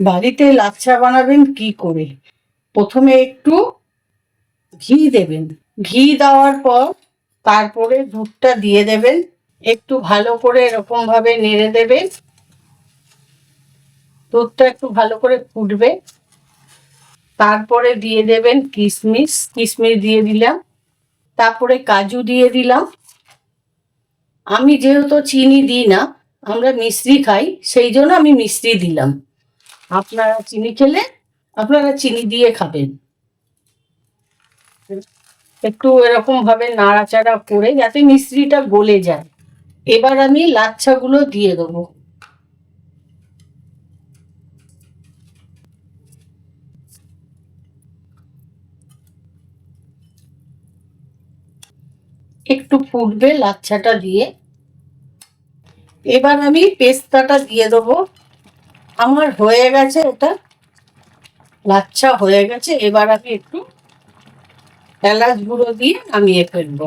বাড়িতে লাচ্ছা বানাবেন কি করে? প্রথমে একটু ঘি দেবেন। ঘি দেওয়ার পর তারপরে দুধটা দিয়ে দেবেন। একটু ভালো করে এরকম ভাবে নেড়ে দেবেন। দুধটা একটু ভালো করে ফুটবে। তারপরে দিয়ে দেবেন কিশমিশ। কিশমিশ দিয়ে দিলাম। তারপরে কাজু দিয়ে দিলাম। আমি যেহেতু চিনি দিই না, আমরা মিশ্রি খাই, সেই জন্য আমি মিশ্রি দিলাম। আপনারা চিনি খেলে আপনারা চিনি দিয়ে খাবেন। একটু এরকম ভাবে নাড়াচাড়া করে যাতে মিশ্রিটা গলে যায়। এবার আমি লাচ্ছাগুলো দিয়ে দেবো। একটু ফুটবে লাচ্ছাটা দিয়ে। এবার আমি পেস্তাটা দিয়ে দেবো। আমার হয়ে গেছে, এটা লাচ্ছা হয়ে গেছে। এবার আমি একটু এলাচ গুঁড়ো দিয়ে নামিয়ে ফেলবো।